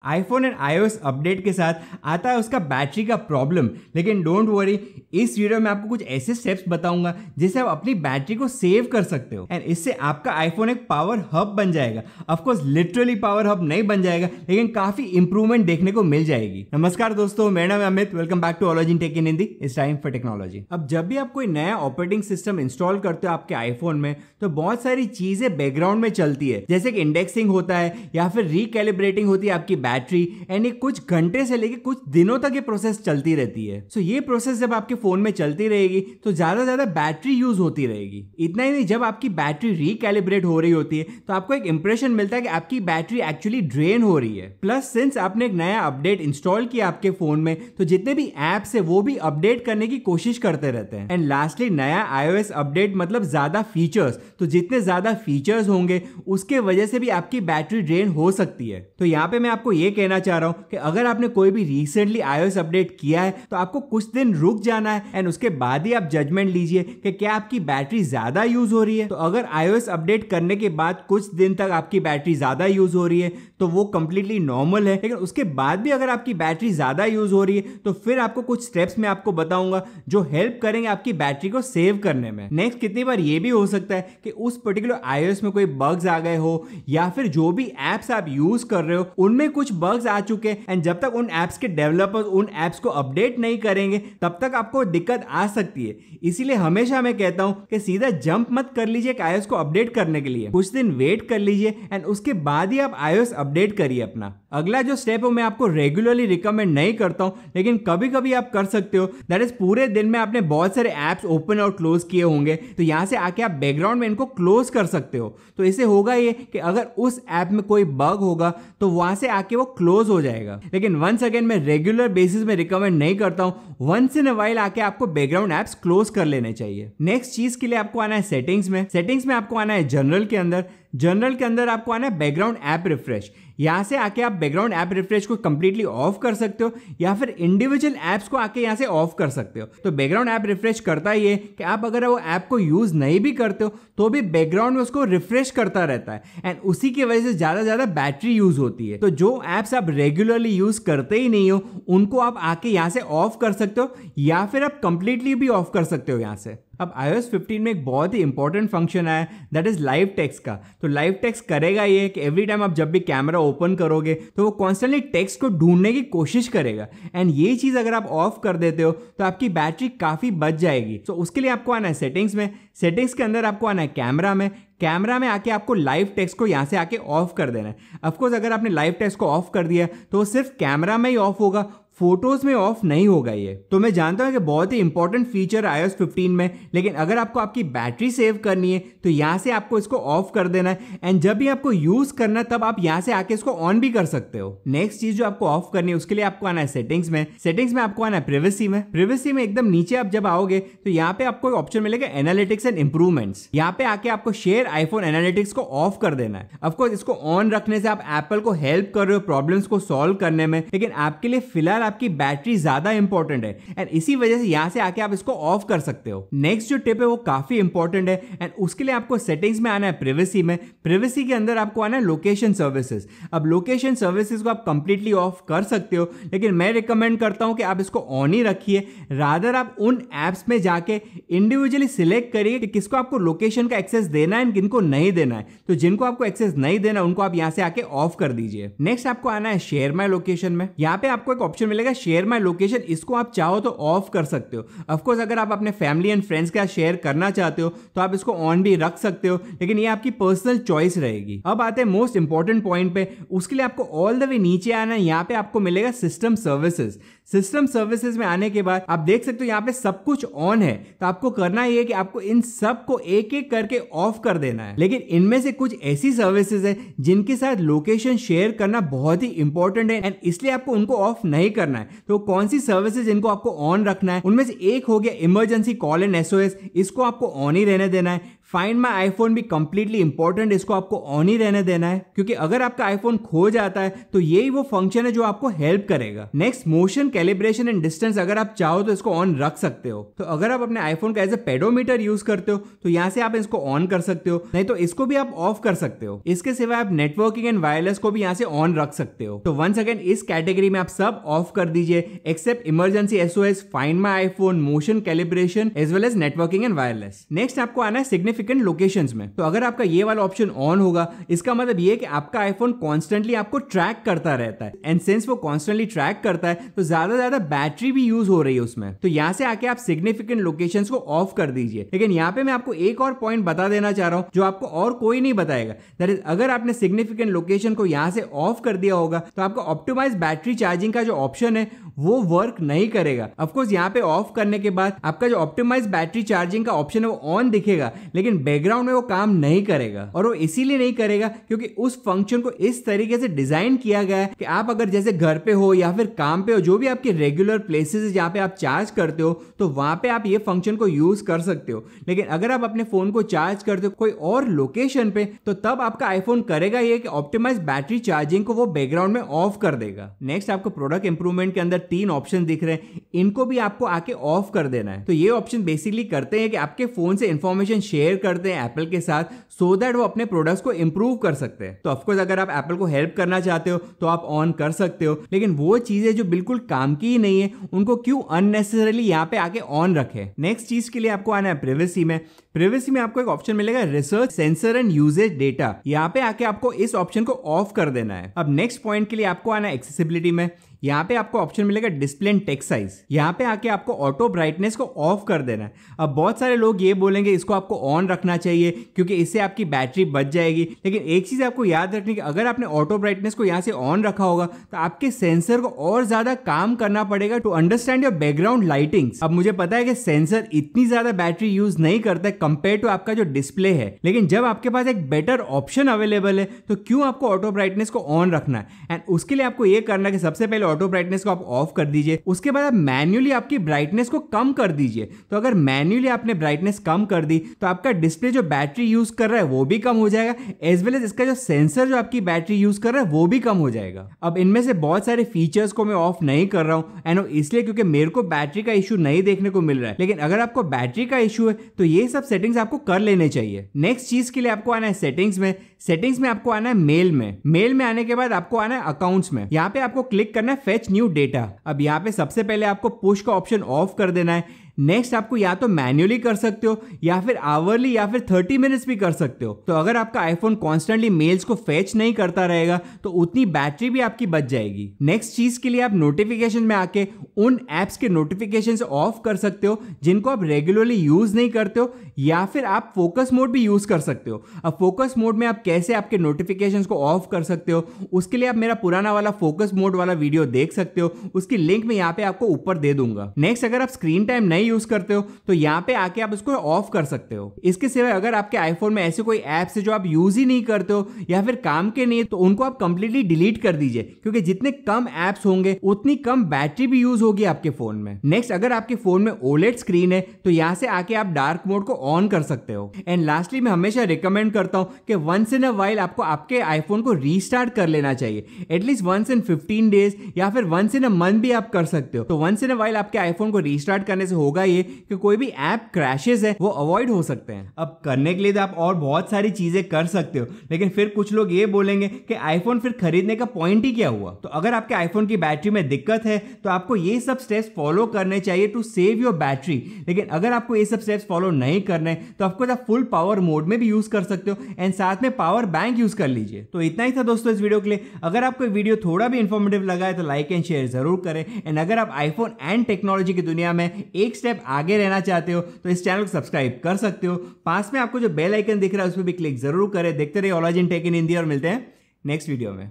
IPhone and iOS update के साथ आता है उसका बैटरी का प्रॉब्लम। लेकिन डोंट वरी, इस वीडियो में आपको कुछ ऐसे स्टेप्स बताऊंगा जिससे आप अपनी बैटरी को सेव कर सकते हो एंड इससे आपका आईफोन एक पावर हब बन जाएगा। Of course literally power hub नहीं बन जाएगा, लेकिन काफी इंप्रूवमेंट देखने को मिल जाएगी। नमस्कार दोस्तों, मेरा नाम है अमित। वेलकम बैक टू ऑलॉजी in tech in Hindi. It's time for technology. अब जब भी आप कोई नया ऑपरेटिंग सिस्टम इंस्टॉल करते हो आपके आईफोन में, तो बहुत सारी चीजें बैकग्राउंड में चलती है, जैसे कि इंडेक्सिंग होता है या फिर रिकैलिब्रेटिंग होती है आपकी बैटरी एंड ये कुछ घंटे से लेके कुछ दिनों तक ये प्रोसेस चलती रहती है। सो ये प्रोसेस जब आपके फोन में चलती रहेगी तो ज्यादा बैटरी यूज होती रहेगी। इतना ही नहीं, जब आपकी बैटरी रिकैलिब्रेट हो रही होती है तो आपको एक इंप्रेशन मिलता है कि आपकी बैटरी एक्चुअली ड्रेन हो रही है। प्लस सिंस आपने एक नया अपडेट इंस्टॉल किया आपके फोन में, तो जितने भी एप्स है वो भी अपडेट करने की कोशिश करते रहते हैं। एंड लास्टली नया iOS अपडेट मतलब ज्यादा फीचर्स, तो जितने ज्यादा फीचर्स होंगे उसके वजह से भी आपकी बैटरी ड्रेन हो सकती है। तो यहाँ पे मैं आपको ये कहना चाह रहा हूं कि अगर आपने कोई भी रिसेंटली iOS अपडेट किया है तो आपको कुछ दिन रुक जाना है एंड उसके बाद ही आप जजमेंट लीजिए कि क्या आपकी बैटरी ज्यादा यूज हो रही है। तो अगर iOS अपडेट करने के बाद कुछ दिन तक आपकी बैटरी ज्यादा यूज हो रही है तो वो कंप्लीटली नॉर्मल है, लेकिन उसके बाद भी अगर आपकी बैटरी ज्यादा यूज हो रही है तो फिर आपको कुछ स्टेप्स मैं आपको बताऊंगा जो हेल्प करेंगे आपकी बैटरी को सेव करने में। नेक्स्ट, कितनी बार ये भी हो सकता है कि उस पर्टिकुलर iOS में कोई बग्स आ गए हो या फिर जो भी एप्स आप यूज कर रहे हो उनमें कुछ बग्स आ चुके हैं एंड जब तक उन एप्स के डेवलपर्स उन एप्स को अपडेट नहीं करेंगे तब तक आपको दिक्कत आ सकती है। इसीलिए हमेशा मैं कहता हूं कि सीधा जंप मत कर लीजिए iOS को अपडेट करने के लिए, कुछ दिन वेट कर लीजिए एंड उसके बाद ही आप iOS अपडेट करिए अपना। अगला जो स्टेप है मैं आपको रेगुलरली रिकमेंड नहीं करता हूं, लेकिन कभी कभी आप कर सकते हो। दैट इज, पूरे दिन में आपने बहुत सारे एप्स ओपन और क्लोज किए होंगे, तो यहां से आके आप बैकग्राउंड में इनको क्लोज कर सकते हो। तो इससे होगा ये कि अगर उस ऐप में कोई बग होगा तो वहां से आके वो क्लोज हो जाएगा। लेकिन वंस अगेन मैं रेगुलर बेसिस में रिकमेंड नहीं करता हूं। वंस इन अ वाइल आके आपको बैकग्राउंड एप्स क्लोज कर लेने चाहिए। नेक्स्ट चीज के लिए आपको आना है सेटिंग्स में। सेटिंग्स में आपको आना है जनरल के अंदर। जनरल के अंदर आपको आना है बैकग्राउंड ऐप रिफ्रेश। यहां से आके आप बैकग्राउंड ऐप रिफ्रेश को कंप्लीटली ऑफ कर सकते हो या फिर इंडिविजुअल ऐप्स को आके यहां से ऑफ कर सकते हो। तो बैकग्राउंड ऐप रिफ्रेश करता ही है कि आप अगर वो ऐप को यूज नहीं भी करते हो तो भी बैकग्राउंड में उसको रिफ्रेश करता रहता है एंड उसी की वजह से ज्यादा बैटरी यूज होती है। तो जो ऐप्स आप रेगुलरली यूज करते ही नहीं हो उनको आप आके यहां से ऑफ कर सकते हो या फिर आप कंप्लीटली भी ऑफ कर सकते हो यहां से। अब iOS 15 में एक बहुत ही इंपॉर्टेंट फंक्शन आया है, दैट इज लाइव टेक्स्ट का। तो लाइव टेक्स्ट करेगा ये कि एवरी टाइम आप जब भी कैमरा ओपन करोगे तो वो कॉन्स्टेंटली टेक्स्ट को ढूंढने की कोशिश करेगा एंड ये चीज अगर आप ऑफ कर देते हो तो आपकी बैटरी काफी बच जाएगी। तो उसके लिए आपको आना है सेटिंग्स में। सेटिंग्स के अंदर आपको आना है कैमरा में। कैमरा में आके आपको लाइव टेक्स्ट को यहां से आके ऑफ कर देना है। ऑफकोर्स अगर आपने लाइव टेक्स्ट को ऑफ कर दिया तो वो सिर्फ कैमरा में ही ऑफ होगा, फोटोज में ऑफ नहीं होगा ये। तो मैं जानता हूं कि बहुत ही इंपॉर्टेंट फीचर iOS 15 में, लेकिन अगर आपको आपकी बैटरी सेव करनी है तो यहां से आपको इसको ऑफ कर देना है एंड जब भी आपको यूज करना है तब आप यहां से आके इसको ऑन भी कर सकते हो। नेक्स्ट चीज जो आपको ऑफ करनी है उसके लिए आपको आना है सेटिंग्स में। सेटिंग्स में आपको आना है प्रिवेसी में। प्रिवेसी में एकदम नीचे आप जब आओगे तो यहाँ पे आपको ऑप्शन मिलेगा एनालिटिक्स एंड इंप्रूवमेंट्स। यहाँ पे आके आपको शेयर आईफोन एनालिटिक्स को ऑफ कर देना है। ऑफकोर्स इसको ऑन रखने से आप एप्पल को हेल्प कर रहे हो प्रॉब्लम्स को सॉल्व करने में, लेकिन आपके लिए फिलहाल आपकी बैटरी ज्यादा इंपॉर्टेंट है एंड इसी वजह से यहां से आके आप इसको ऑफ कर सकते हो। नेक्स्ट जो टिप है वो काफी इंपॉर्टेंट है एंड उसके लिए आपको सेटिंग्स में आना है प्रिवेसी में। प्रिवेसी के अंदर आपको आना है लोकेशन सर्विसेज। अब लोकेशन सर्विसेज को आप कंप्लीटली ऑफ कर सकते हो, लेकिन मैं रिकमेंड करता हूं कि आप इसको ऑन ही रखिए। रादर आप उन एप्स में जाके इंडिविजुअली सिलेक्ट करिए कि किसको आपको लोकेशन का एक्सेस देना है किनको नहीं देना है। तो जिनको आपको एक्सेस नहीं देना उनको आप यहां से आके ऑफ कर दीजिए। नेक्स्ट आपको आना है शेयर माय लोकेशन में। यहां पे आपको एक ऑप्शन मिलेगा शेयर माय लोकेशन। इसको आप चाहो तो ऑफ कर सकते हो। ऑफ कोर्स अगर आप अपने फैमिली एंड फ्रेंड्स के साथ शेयर करना चाहते हो तो आप इसको ऑन भी रख सकते हो, लेकिन ये आपकी पर्सनल चॉइस रहेगी। अब आते हैं मोस्ट इंपॉर्टेंट पॉइंट पे। उसके लिए आपको ऑल द वे नीचे आना है। यहां पे आपको मिलेगा सिस्टम सर्विसेज। सिस्टम सर्विसेज में आने के बाद आप देख सकते हो यहाँ पे सब कुछ ऑन है। तो आपको करना ये है कि आपको इन सब को एक एक करके ऑफ कर देना है, लेकिन इनमें से कुछ ऐसी सर्विसेज है जिनके साथ लोकेशन शेयर करना बहुत ही इंपॉर्टेंट है एंड इसलिए आपको उनको ऑफ नहीं करना है। तो कौन सी सर्विसेज इनको आपको ऑन रखना है, उनमें से एक हो गया इमरजेंसी कॉल एंड SOS। इसको आपको ऑन ही रहने देना है। फाइंड माई आईफोन भी कंप्लीटली इंपॉर्टेंट, इसको आपको ऑन ही रहने देना है, क्योंकि अगर आपका आईफोन खो जाता है तो यही वो फंक्शन है जो आपको हेल्प करेगा। Next, motion calibration and distance, अगर आप चाहो तो इसको ऑन रख सकते हो। तो अगर आप अपने आईफोन का एज ए पेडोमीटर यूज करते हो तो यहां से आप इसको ऑन कर सकते हो, नहीं तो इसको भी आप ऑफ कर सकते हो। इसके सिवा आप नेटवर्किंग एंड वायरलेस को भी यहां से ऑन रख सकते हो। तो वंस अगेन इस कैटेगरी में आप सब ऑफ कर दीजिए except emergency SOS, find my iPhone, motion calibration as well as networking and wireless. Next आपको आना है सिग्निफिकेंट लोकेशंस में। तो अगर आपका ये वाला ऑप्शन ऑन होगा, इसका मतलब ये कि आपका आईफोन कॉन्स्टेंटली आपको ट्रैक करता रहता है, एंड सिंस वो कॉन्स्टेंटली ट्रैक करता है तो ज्यादा बैटरी भी यूज हो रही है उसमें। तो यहां से आके आप सिग्निफिकेंट लोकेशंस को ऑफ कर दीजिए। लेकिन यहां पे मैं आपको एक और पॉइंट बता देना चाह रहा हूं जो आपको और कोई नहीं बताएगा, दैट इज अगर आपने सिग्निफिकेंट लोकेशन को यहां से ऑफ कर दिया होगा तो आपका ऑप्टिमाइज बैटरी चार्जिंग का जो ऑप्शन है वो वर्क नहीं करेगा। ऑफ कोर्स यहां पे ऑफ करने के बाद आपका जो ऑप्टिमाइज बैटरी चार्जिंग का ऑप्शन है वो ऑन दिखेगा, लेकिन बैकग्राउंड में वो काम नहीं करेगा। और वो इसीलिए नहीं करेगा क्योंकि उस फंक्शन को इस तरीके से डिजाइन किया गया है कि आप अगर जैसे घर पे हो या फिर काम पे हो, जो भी आपके रेगुलर प्लेसेस जहां पे आप चार्ज करते हो, तो वहां पे आप ये फंक्शन को यूज कर सकते हो। लेकिन अगर आप अपने फोन को चार्ज करते हो कोई और लोकेशन पे, तो तब आपका आईफोन करेगा ये कि ऑप्टिमाइज बैटरी चार्जिंग को वो बैकग्राउंड में ऑफ कर देगा। नेक्स्ट आपको प्रोडक्ट इंप्रूवमेंट के अंदर 3 ऑप्शन दिख रहे हैं, इनको भी आपको आके ऑफ कर देना है। तो ये ऑप्शन बेसिकली करते हैं कि आपके फोन से इंफॉर्मेशन शेयर करते हैं एप्पल के साथ, सो दैट वो अपने प्रोडक्ट्स को इंप्रूव कर सकते हैं। तो ऑफकोर्स अगर आप एप्पल को हेल्प करना चाहते हो तो आप ऑन कर सकते हो, लेकिन वो चीजें जो बिल्कुल काम की ही नहीं है उनको क्यों अननेसेसरीली यहाँ पे आके ऑन रखे। नेक्स्ट चीज के लिए आपको आना है प्राइवेसी में। प्राइवेसी में आपको एक ऑप्शन मिलेगा research sensor and usage data, यहाँ पे आके आपको इस ऑप्शन को ऑफ कर देना है। अब नेक्स्ट पॉइंट के लिए आपको आना है एक्सेसिबिलिटी में। यहाँ पे आपको ऑप्शन मिलेगा डिस्प्ले एंड टेक्स्ट साइज, यहाँ पे आके आपको ऑटो ब्राइटनेस को ऑफ कर देना है। अब बहुत सारे लोग ये बोलेंगे इसको आपको ऑन रखना चाहिए क्योंकि इससे आपकी बैटरी बच जाएगी, लेकिन एक चीज आपको याद रखनी कि अगर आपने ऑटो ब्राइटनेस को यहाँ से ऑन रखा होगा तो आपके सेंसर को और ज्यादा काम करना पड़ेगा to understand your background lightings. अब मुझे पता है कि सेंसर इतनी ज्यादा बैटरी यूज नहीं करता है कंपेयर टू आपका जो डिस्प्ले है, लेकिन जब आपके पास एक बेटर ऑप्शन अवेलेबल है तो क्यों आपको ऑटो ब्राइटनेस को ऑन रखना है। एंड उसके लिए आपको ये करना है कि सबसे पहले ऑटो ब्राइटनेस को आप ऑफ कर दीजिए, उसके बाद आप मैन्युअली आपकी ब्राइटनेस को कम कर दीजिए। तो अगर मैन्युअली आपने ब्राइटनेस कम कर दी तो आपका डिस्प्ले जो बैटरी यूज कर रहा है वो भी कम हो जाएगा, एज वेल एज इसका जो सेंसर जो आपकी बैटरी यूज कर रहा है वो भी कम हो जाएगा। अब इनमें से बहुत सारे फीचर्स को मैं ऑफ नहीं कर रहा हूं, एंड इसलिए क्योंकि मेरे को बैटरी का इशू नहीं देखने को मिल रहा है, लेकिन अगर आपको बैटरी का इशू है तो ये सब सेटिंग्स आपको कर लेने चाहिए। नेक्स्ट चीज के लिए आपको आना है सेटिंग्स में। सेटिंग्स में आपको आना है मेल में। मेल में आने के बाद आपको आना है अकाउंट्स में। यहाँ पे आपको क्लिक करना है फेच न्यू डेटा। अब यहाँ पे सबसे पहले आपको पुश का ऑप्शन ऑफ कर देना है। नेक्स्ट आपको या तो मैन्युअली कर सकते हो या फिर आवरली या फिर 30 मिनट्स भी कर सकते हो। तो अगर आपका आईफोन कॉन्स्टेंटली मेल्स को फेच नहीं करता रहेगा तो उतनी बैटरी भी आपकी बच जाएगी। नेक्स्ट चीज के लिए आप नोटिफिकेशन में आके उन एप्स के नोटिफिकेशन ऑफ कर सकते हो जिनको आप रेगुलरली यूज नहीं करते हो, या फिर आप फोकस मोड भी यूज कर सकते हो। अब फोकस मोड में आप कैसे आपके नोटिफिकेशंस को ऑफ कर सकते हो, उसके लिए आप मेरा पुराना वाला फोकस मोड वाला वीडियो देख सकते हो, उसकी लिंक मैं यहाँ पे आपको ऊपर दे दूंगा। नेक्स्ट, अगर आप स्क्रीन टाइम नहीं यूज करते हो तो यहाँ पे आके आप उसको ऑफ कर सकते हो। इसके सिवाय अगर आपके आईफोन में ऐसे कोई एप्स है जो आप यूज ही नहीं करते हो या फिर काम के नहीं, तो उनको आप कंप्लीटली डिलीट कर दीजिए, क्योंकि जितने कम एप्स होंगे उतनी कम बैटरी भी यूज होगी आपके फोन में। नेक्स्ट, अगर आपके फोन में ओलेड स्क्रीन है तो यहाँ से आके आप डार्क मोड को ऑन कर सकते हो। एंड लास्टली, मैं हमेशा रिकमेंड करता हूं कि वंस इन अ वाइल आपको आपके आईफोन को रीस्टार्ट कर लेना चाहिए, एटलीस्ट वंस इन 15 डेज या फिर वंस इन अ मंथ भी आप कर सकते हो। तो वंस इन अ वाइल आपके आईफोन को रीस्टार्ट करने से होगा ये कि कोई भी ऐप क्रैशेस है वो अवॉइड हो सकते हैं। अब करने के लिए तो आप और बहुत सारी चीजें कर सकते हो, लेकिन फिर कुछ लोग ये बोलेंगे कि आईफोन फिर खरीदने का पॉइंट ही क्या हुआ। तो अगर आपके आईफोन की बैटरी में दिक्कत है तो आपको ये सब स्टेप्स फॉलो करने चाहिए टू सेव योर बैटरी। लेकिन अगर आपको ये सब स्टेप्स फॉलो नहीं करने तो आपको आप फुल पावर मोड में भी यूज कर सकते हो, एंड साथ में पावर बैंक यूज कर लीजिए। तो इतना ही था दोस्तों इस वीडियो के लिए। अगर आपको वीडियो थोड़ा भी इंफॉर्मेटिव लगा है तो लाइक एंड शेयर जरूर करें, एंड अगर आप आईफोन एंड टेक्नोलॉजी की दुनिया में एक स्टेप आगे रहना चाहते हो तो इस चैनल को सब्सक्राइब कर सकते हो। पास में आपको जो बेल आइकन दिख रहा है उस पर भी क्लिक जरूर करें। देखते रहिए ऑलराइज इन टेक इन हिंदी, और मिलते हैं नेक्स्ट वीडियो में।